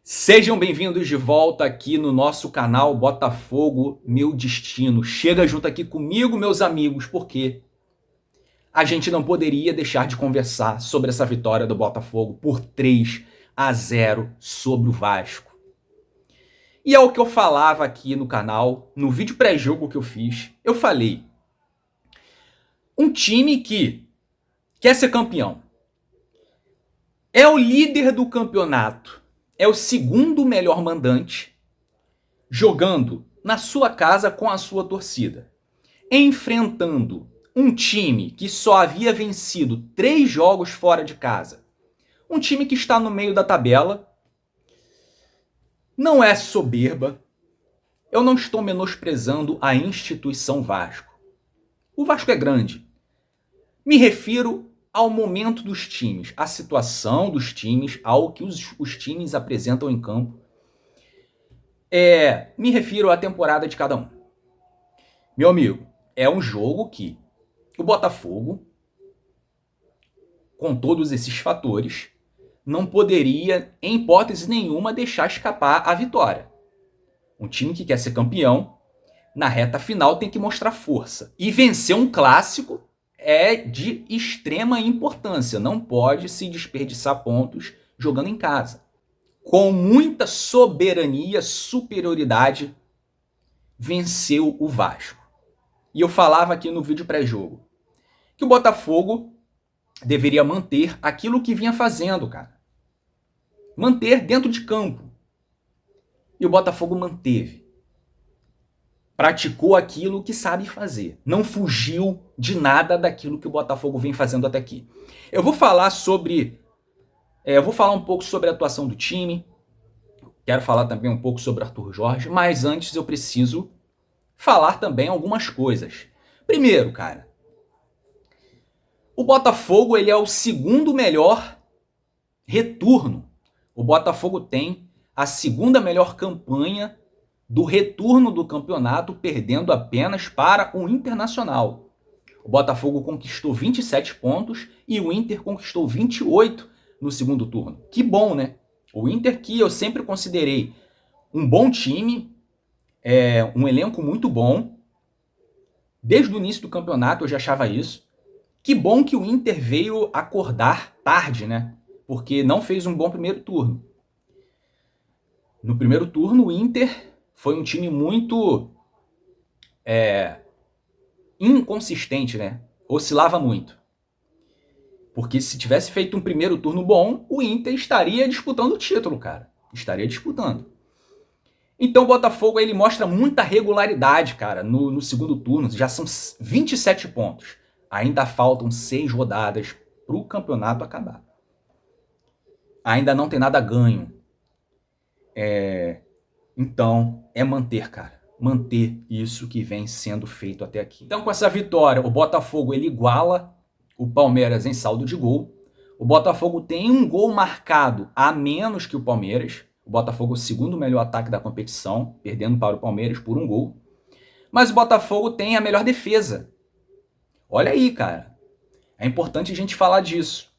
Sejam bem-vindos de volta aqui no nosso canal Botafogo Meu Destino. Chega junto aqui comigo, meus amigos, porque a gente não poderia deixar de conversar sobre essa vitória do Botafogo por 3-0 sobre o Vasco. E é o que eu falava aqui no canal, no vídeo pré-jogo que eu fiz. Eu falei, um time que quer ser campeão, é o líder do campeonato, é o segundo melhor mandante, jogando na sua casa com a sua torcida, enfrentando um time que só havia vencido 3 jogos fora de casa, um time que está no meio da tabela. Não é soberba, eu não estou menosprezando a instituição Vasco. O Vasco é grande. Me refiro ao momento dos times, à situação dos times, ao que os times apresentam em campo. Me refiro à temporada de cada um. Meu amigo, é um jogo que o Botafogo, com todos esses fatores, não poderia, em hipótese nenhuma, deixar escapar a vitória. Um time que quer ser campeão, na reta final tem que mostrar força. E vencer um clássico é de extrema importância. Não pode se desperdiçar pontos jogando em casa. Com muita soberania, superioridade, venceu o Vasco. E eu falava aqui no vídeo pré-jogo que o Botafogo deveria manter aquilo que vinha fazendo, cara. Manter dentro de campo. E o Botafogo manteve. Praticou aquilo que sabe fazer. Não fugiu de nada daquilo que o Botafogo vem fazendo até aqui. Eu vou falar um pouco sobre a atuação do time. Quero falar também um pouco sobre Arthur Jorge, mas antes eu preciso falar também algumas coisas. Primeiro, cara, o Botafogo ele é o segundo melhor retorno. O Botafogo tem a segunda melhor campanha do retorno do campeonato, perdendo apenas para o Internacional. O Botafogo conquistou 27 pontos e o Inter conquistou 28 no segundo turno. Que bom, né? O Inter, que eu sempre considerei um bom time, um elenco muito bom. Desde o início do campeonato eu já achava isso. Que bom que o Inter veio acordar tarde, né? Porque não fez um bom primeiro turno. No primeiro turno, o Inter foi um time muito inconsistente, né? Oscilava muito. Porque se tivesse feito um primeiro turno bom, o Inter estaria disputando o título, cara. Estaria disputando. Então o Botafogo ele mostra muita regularidade, cara, no segundo turno. Já são 27 pontos. Ainda faltam 6 rodadas para o campeonato acabar. Ainda não tem nada ganho. Então, é manter, cara. Manter isso que vem sendo feito até aqui. Então, com essa vitória, o Botafogo ele iguala o Palmeiras em saldo de gol. O Botafogo tem um gol marcado a menos que o Palmeiras. O Botafogo é o segundo melhor ataque da competição, perdendo para o Palmeiras por um gol. Mas o Botafogo tem a melhor defesa. Olha aí, cara. É importante a gente falar disso.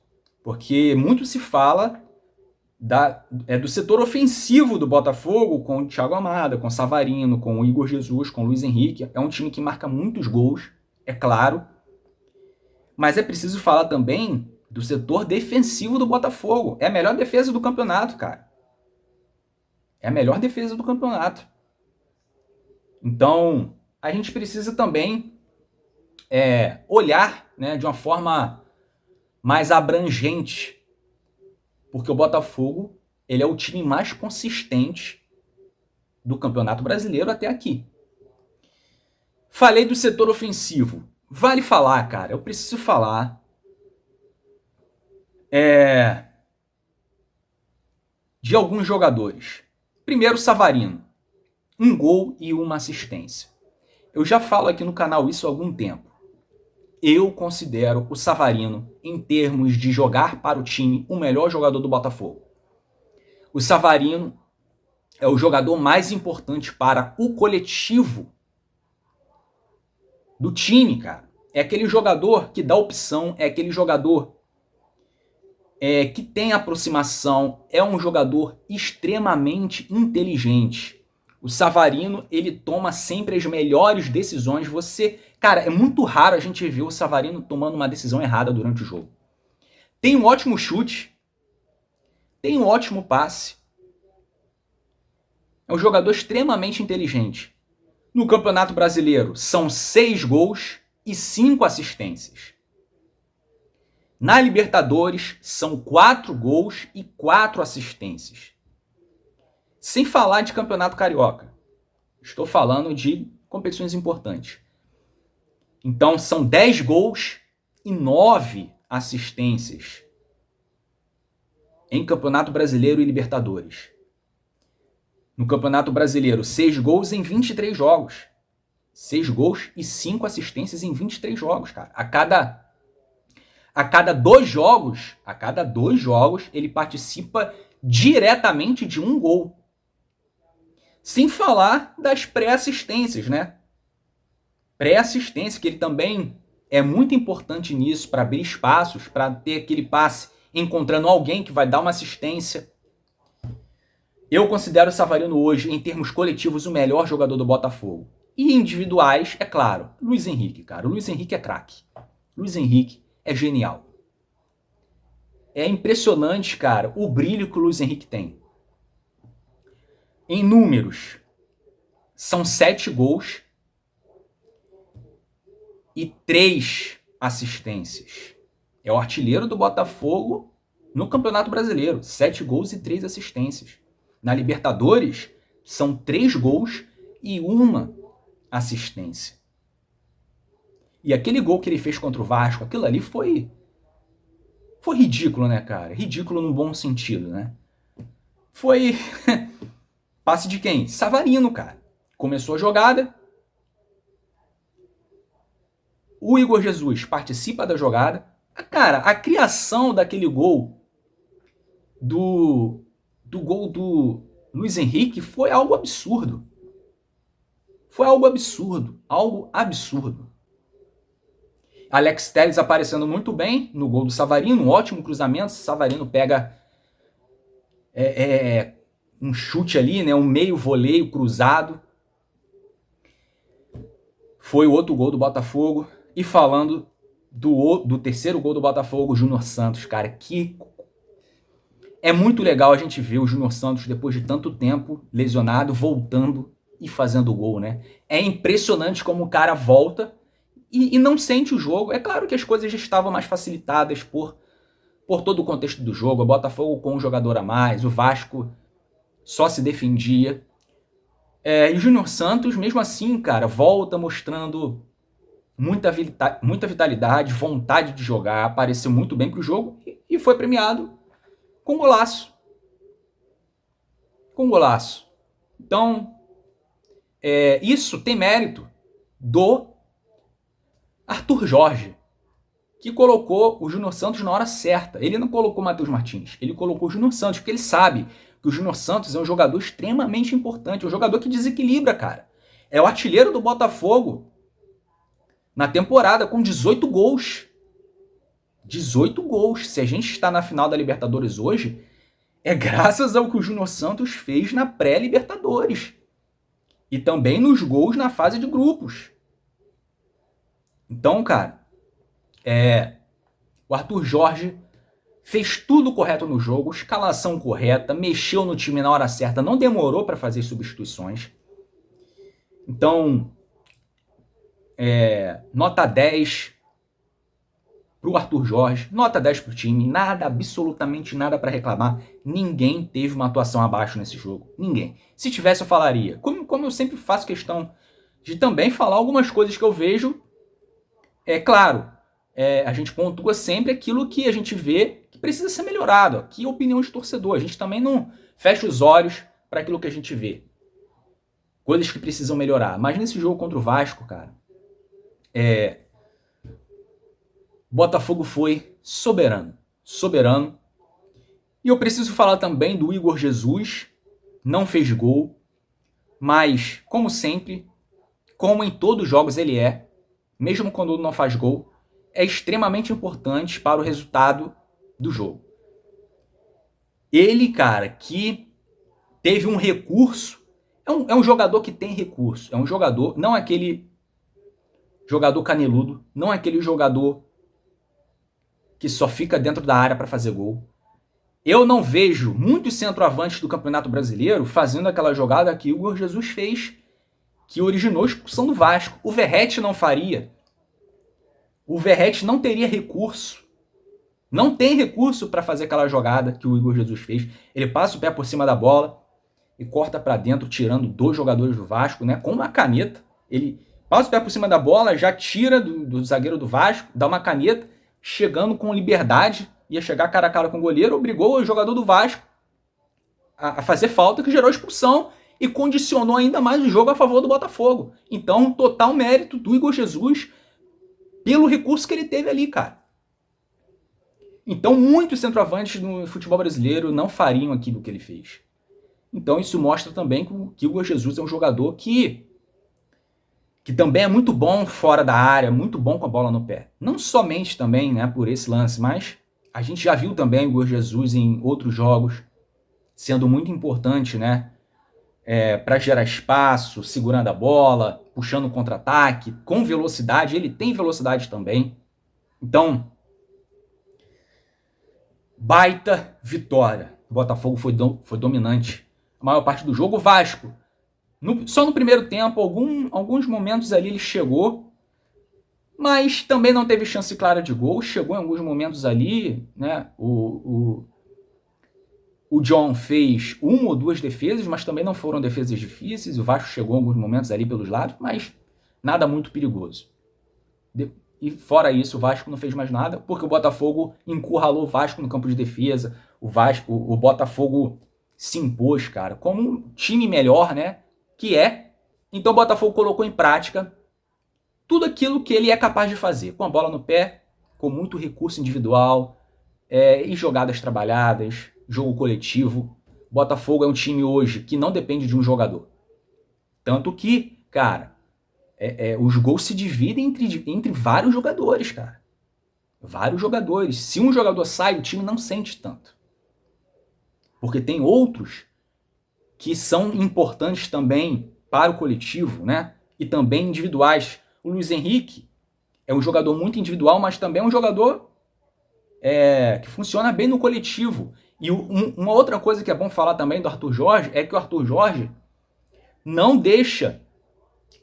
Porque muito se fala do setor ofensivo do Botafogo, com o Thiago Almada, com o Savarino, com o Igor Jesus, com o Luiz Henrique. É um time que marca muitos gols, é claro. Mas é preciso falar também do setor defensivo do Botafogo. É a melhor defesa do campeonato, cara. É a melhor defesa do campeonato. Então, a gente precisa também olhar, né, de uma forma mais abrangente, porque o Botafogo ele é o time mais consistente do Campeonato Brasileiro até aqui. Falei do setor ofensivo. Vale falar, cara. Eu preciso falar. De alguns jogadores. Primeiro, Savarino. 1 gol e 1 assistência. Eu já falo aqui no canal isso há algum tempo. Eu considero o Savarino, em termos de jogar para o time, o melhor jogador do Botafogo. O Savarino é o jogador mais importante para o coletivo do time, cara. É aquele jogador que dá opção, é aquele jogador que tem aproximação, é um jogador extremamente inteligente. O Savarino, ele toma sempre as melhores decisões. Cara, é muito raro a gente ver o Savarino tomando uma decisão errada durante o jogo. Tem um ótimo chute, tem um ótimo passe. É um jogador extremamente inteligente. No Campeonato Brasileiro, são 6 gols e 5 assistências. Na Libertadores, são 4 gols e 4 assistências. Sem falar de Campeonato Carioca. Estou falando de competições importantes. Então, são 10 gols e 9 assistências em Campeonato Brasileiro e Libertadores. No Campeonato Brasileiro, 6 gols em 23 jogos. 6 gols e 5 assistências em 23 jogos, cara. A cada 2 jogos, ele participa diretamente de um gol. Sem falar das pré-assistências, né? Pré-assistência, que ele também é muito importante nisso, para abrir espaços, para ter aquele passe encontrando alguém que vai dar uma assistência. Eu considero o Savarino hoje, em termos coletivos, o melhor jogador do Botafogo. E individuais, é claro, Luiz Henrique, cara. O Luiz Henrique é craque. Luiz Henrique é genial. É impressionante, cara, o brilho que o Luiz Henrique tem. Em números, são 7 gols e 3 assistências. É o artilheiro do Botafogo no Campeonato Brasileiro. 7 gols e 3 assistências. Na Libertadores, são 3 gols e 1 assistência. E aquele gol que ele fez contra o Vasco, aquilo ali foi ridículo, né, cara? Ridículo no bom sentido, né? Foi passe de quem? Savarino, cara. Começou a jogada. O Igor Jesus participa da jogada. Cara, a criação daquele gol do gol do Luiz Henrique foi algo absurdo. Foi algo absurdo. Algo absurdo. Alex Telles aparecendo muito bem no gol do Savarino. Um ótimo cruzamento. Savarino pega um chute ali, né? Um meio voleio cruzado. Foi o outro gol do Botafogo. E falando do terceiro gol do Botafogo, o Júnior Santos, cara, que é muito legal a gente ver o Júnior Santos, depois de tanto tempo lesionado, voltando e fazendo gol, né? É impressionante como o cara volta e não sente o jogo. É claro que as coisas já estavam mais facilitadas por todo o contexto do jogo. O Botafogo com um jogador a mais, o Vasco só se defendia. E o Júnior Santos, mesmo assim, cara, volta mostrando muita vitalidade, vontade de jogar, apareceu muito bem pro jogo e foi premiado com golaço. Com golaço. Então, isso tem mérito do Arthur Jorge, que colocou o Júnior Santos na hora certa. Ele não colocou o Matheus Martins, ele colocou o Júnior Santos, porque ele sabe que o Júnior Santos é um jogador extremamente importante, um jogador que desequilibra, cara. É o artilheiro do Botafogo na temporada, com 18 gols. 18 gols. Se a gente está na final da Libertadores hoje, é graças ao que o Júnior Santos fez na pré-Libertadores. E também nos gols na fase de grupos. Então, cara, o Arthur Jorge fez tudo correto no jogo, escalação correta, mexeu no time na hora certa, não demorou para fazer substituições. Então, nota 10 pro Arthur Jorge, nota 10 pro time, nada, absolutamente nada para reclamar. Ninguém teve uma atuação abaixo nesse jogo, ninguém. Se tivesse eu falaria, como eu sempre faço questão de também falar algumas coisas que eu vejo, claro, a gente pontua sempre aquilo que a gente vê que precisa ser melhorado. Aqui é opinião de torcedor, a gente também não fecha os olhos para aquilo que a gente vê. Coisas que precisam melhorar. Mas nesse jogo contra o Vasco, cara, Botafogo foi soberano. Soberano. E eu preciso falar também do Igor Jesus. Não fez gol. Mas, como sempre, como em todos os jogos ele mesmo quando não faz gol, é extremamente importante para o resultado do jogo. Ele, cara, que teve um recurso, é um jogador que tem recurso, é um jogador, não é aquele jogador caneludo, não é aquele jogador que só fica dentro da área para fazer gol. Eu não vejo muitos centroavantes do Campeonato Brasileiro fazendo aquela jogada que o Igor Jesus fez, que originou a expulsão do Vasco. O Verratti não faria. O Verratti não teria recurso. Não tem recurso para fazer aquela jogada que o Igor Jesus fez. Ele passa o pé por cima da bola e corta para dentro, tirando 2 jogadores do Vasco, né? Com uma caneta. Ele passa o pé por cima da bola, já tira do zagueiro do Vasco, dá uma caneta, chegando com liberdade, ia chegar cara a cara com o goleiro, obrigou o jogador do Vasco a fazer falta, que gerou expulsão e condicionou ainda mais o jogo a favor do Botafogo. Então, total mérito do Igor Jesus pelo recurso que ele teve ali, cara. Então, muitos centroavantes no futebol brasileiro não fariam aquilo que ele fez. Então, isso mostra também que o Igor Jesus é um jogador que também é muito bom fora da área, muito bom com a bola no pé. Não somente também, né, por esse lance, mas a gente já viu também o Igor Jesus em outros jogos sendo muito importante, né, para gerar espaço, segurando a bola, puxando o contra-ataque, com velocidade. Ele tem velocidade também. Então, baita vitória. O Botafogo foi dominante a maior parte do jogo. O Vasco, só no primeiro tempo, alguns momentos ali ele chegou, mas também não teve chance clara de gol. Chegou em alguns momentos ali, né? O John fez 1 ou 2 defesas, mas também não foram defesas difíceis. O Vasco chegou em alguns momentos ali pelos lados, mas nada muito perigoso. E fora isso, o Vasco não fez mais nada, porque o Botafogo encurralou o Vasco no campo de defesa. O Botafogo se impôs, cara, como um time melhor, né? Que é. Então o Botafogo colocou em prática tudo aquilo que ele é capaz de fazer, com a bola no pé, com muito recurso individual, e jogadas trabalhadas, jogo coletivo. O Botafogo é um time hoje que não depende de um jogador. Tanto que, cara, os gols se dividem entre vários jogadores, cara. Vários jogadores. Se um jogador sai, o time não sente tanto. Porque tem outros que são importantes também para o coletivo, né? E também individuais. O Luiz Henrique é um jogador muito individual, mas também é um jogador que funciona bem no coletivo. E uma outra coisa que é bom falar também do Arthur Jorge é que o Arthur Jorge não deixa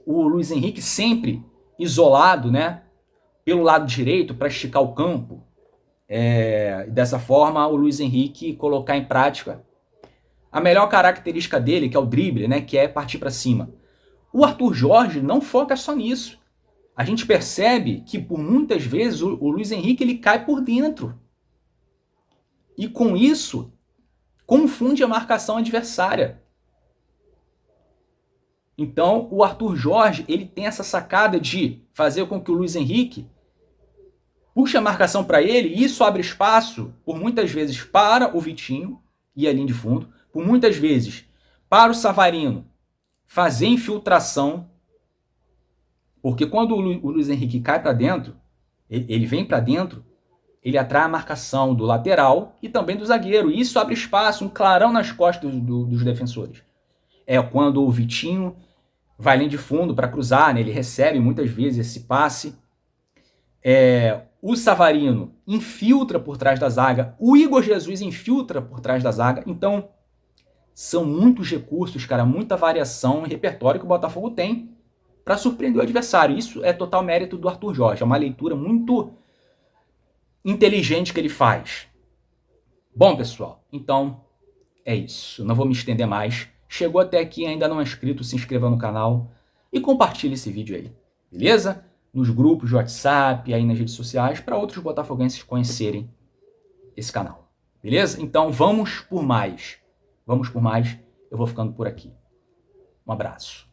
o Luiz Henrique sempre isolado, né, pelo lado direito para esticar o campo. Dessa forma, o Luiz Henrique colocar em prática a melhor característica dele, que é o drible, né, que é partir para cima. O Arthur Jorge não foca só nisso. A gente percebe que, por muitas vezes, o Luiz Henrique ele cai por dentro. E com isso, confunde a marcação adversária. Então, o Arthur Jorge ele tem essa sacada de fazer com que o Luiz Henrique puxe a marcação para ele, e isso abre espaço, por muitas vezes, para o Vitinho e a linha de fundo, por muitas vezes, para o Savarino fazer infiltração, porque quando o Luiz Henrique cai para dentro, ele vem para dentro, ele atrai a marcação do lateral e também do zagueiro, e isso abre espaço, um clarão nas costas dos defensores. É quando o Vitinho vai além de fundo para cruzar, né? Ele recebe muitas vezes esse passe. O Savarino infiltra por trás da zaga, o Igor Jesus infiltra por trás da zaga. Então, são muitos recursos, cara, muita variação e repertório que o Botafogo tem para surpreender o adversário. Isso é total mérito do Arthur Jorge, é uma leitura muito inteligente que ele faz. Bom, pessoal, então é isso. Não vou me estender mais. Chegou até aqui e ainda não é inscrito, se inscreva no canal e compartilhe esse vídeo aí, beleza? Nos grupos de WhatsApp, aí nas redes sociais, para outros botafoguenses conhecerem esse canal, beleza? Então vamos por mais. Vamos por mais. Eu vou ficando por aqui. Um abraço.